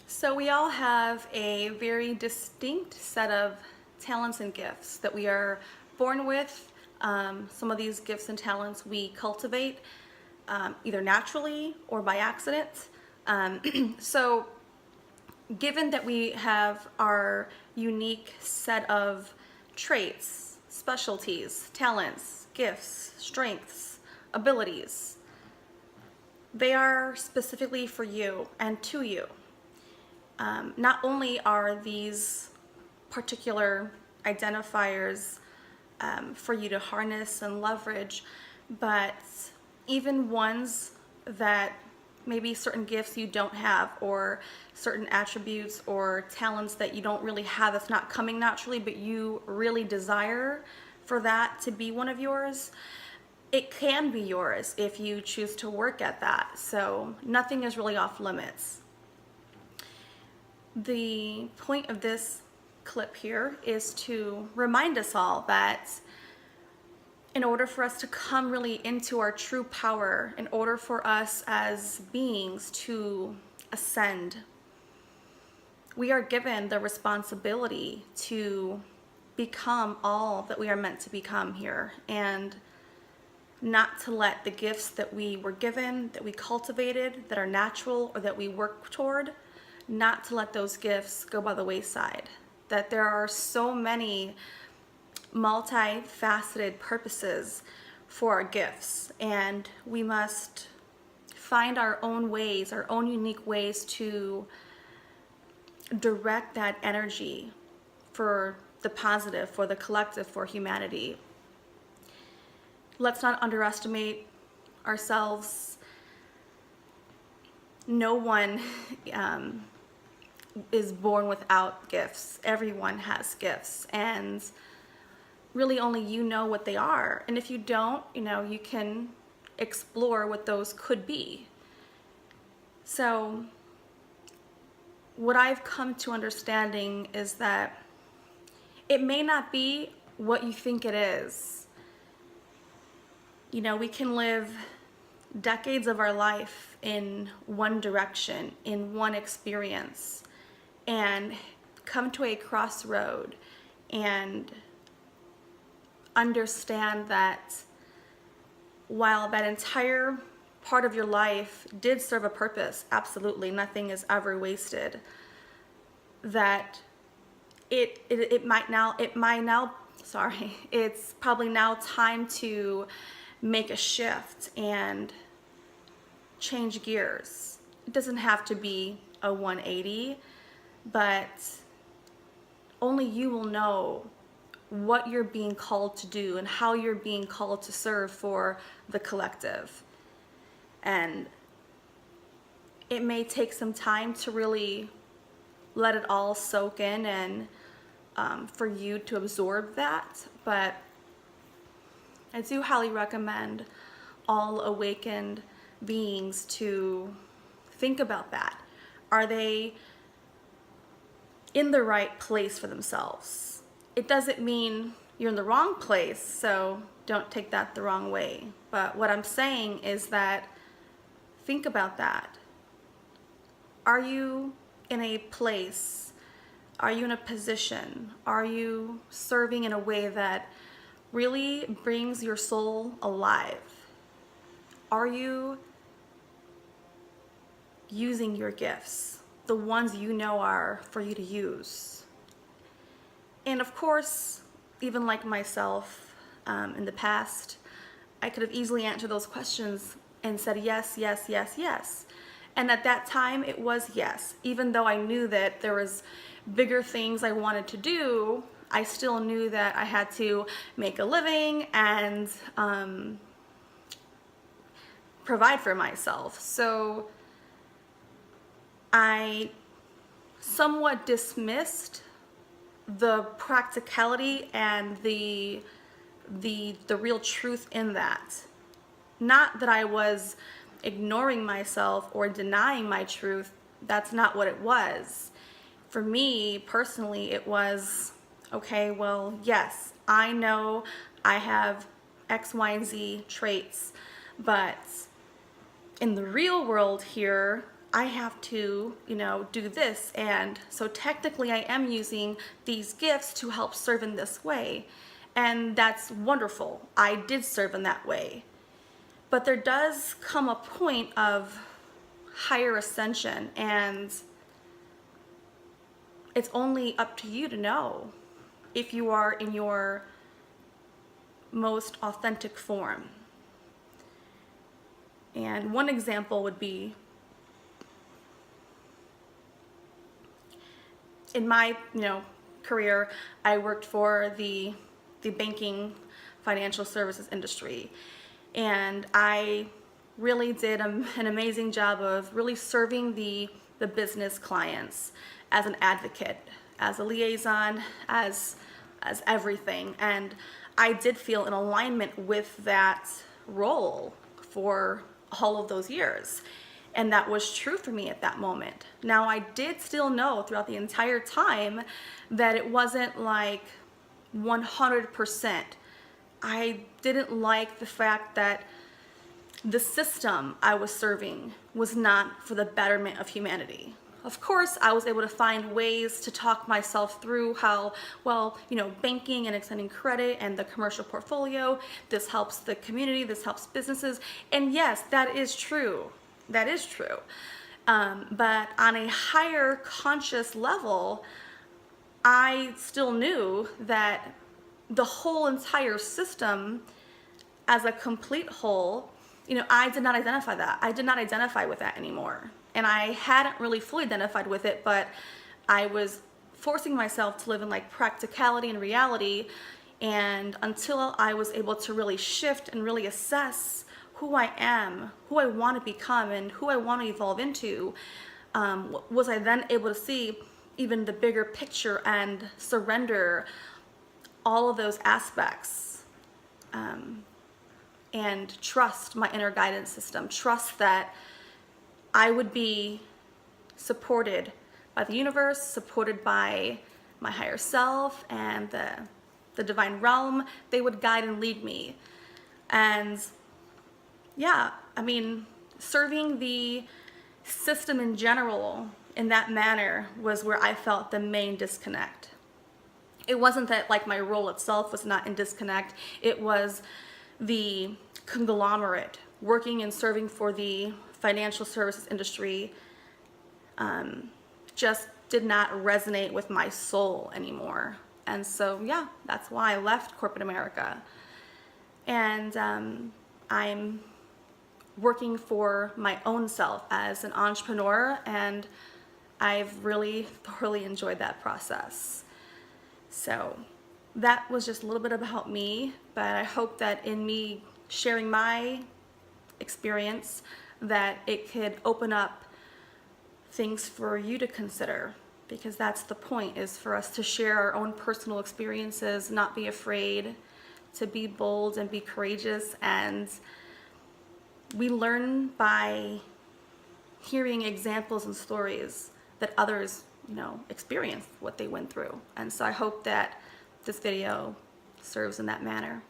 So we all have a very distinct set of talents and gifts that we are born with. Some of these gifts and talents we cultivate either naturally or by accident. So given that we have our unique set of traits, specialties, talents, gifts, strengths, abilities, they are specifically for you and to you. Not only are these particular identifiers for you to harness and leverage, but even ones that maybe certain gifts you don't have, or certain attributes or talents that you don't really have, that's not coming naturally, but you really desire for that to be one of yours. It can be yours if you choose to work at that. So nothing is really off limits. The point of this clip here is to remind us all that in order for us to come really into our true power, in order for us as beings to ascend, we are given the responsibility to become all that we are meant to become here, and not to let the gifts that we were given, that we cultivated, that are natural, or that we work toward, not to let those gifts go by the wayside. That there are so many multifaceted purposes for our gifts, and we must find our own ways, our own unique ways to direct that energy for the positive, for the collective, for humanity. Let's not underestimate ourselves. No one is born without gifts. Everyone has gifts, and really only you know what they are. And if you don't, you can explore what those could be. So what I've come to understanding is that it may not be what you think it is. We can live decades of our life in one direction, in one experience, and come to a crossroad and understand that while that entire part of your life did serve a purpose, absolutely, nothing is ever wasted, that it's probably now time to make a shift and change gears. It doesn't have to be a 180, but only you will know what you're being called to do and how you're being called to serve for the collective. And it may take some time to really let it all soak in and for you to absorb that, but I do highly recommend all awakened beings to think about that. Are they in the right place for themselves? It doesn't mean you're in the wrong place, so don't take that the wrong way. But what I'm saying is that think about that. Are you in a place? Are you in a position? Are you serving in a way that really brings your soul alive? Are you using your gifts, the ones you know are for you to use? And of course, even like myself in the past, I could have easily answered those questions and said yes, yes, yes, yes. And at that time, it was yes. Even though I knew that there was bigger things I wanted to do, I still knew that I had to make a living and provide for myself. So I somewhat dismissed the practicality and the real truth in that. Not that I was ignoring myself or denying my truth. That's not what it was. For me personally, it was, okay, well, yes, I know I have X, Y, and Z traits, but in the real world here, I have to, do this. And so technically I am using these gifts to help serve in this way. And that's wonderful. I did serve in that way. But there does come a point of higher ascension, and it's only up to you to know if you are in your most authentic form. And one example would be in my, career, I worked for the banking financial services industry, and I really did an amazing job of really serving the business clients as an advocate, as a liaison, as everything. And I did feel in alignment with that role for all of those years. And that was true for me at that moment. Now, I did still know throughout the entire time that it wasn't like 100%. I didn't like the fact that the system I was serving was not for the betterment of humanity. Of course, I was able to find ways to talk myself through how, banking and extending credit and the commercial portfolio, this helps the community, this helps businesses. And yes, that is true. That is true. But on a higher conscious level, I still knew that the whole entire system as a complete whole, I did not identify that. I did not identify with that anymore. And I hadn't really fully identified with it, but I was forcing myself to live in like practicality and reality. And until I was able to really shift and really assess who I am, who I want to become, and who I want to evolve into, was I then able to see even the bigger picture and surrender all of those aspects, and trust my inner guidance system, trust that I would be supported by the universe, supported by my higher self and the divine realm. They would guide and lead me. And yeah, serving the system in general in that manner was where I felt the main disconnect. It wasn't that like my role itself was not in disconnect. It was the conglomerate working and serving for the financial services industry just did not resonate with my soul anymore. And so, yeah, that's why I left corporate America. And I'm working for my own self as an entrepreneur, and I've really thoroughly enjoyed that process. So that was just a little bit about me, but I hope that in me sharing my experience that it could open up things for you to consider, because that's the point, is for us to share our own personal experiences, not be afraid, to be bold and be courageous. And we learn by hearing examples and stories that others, experienced what they went through. And so I hope that this video serves in that manner.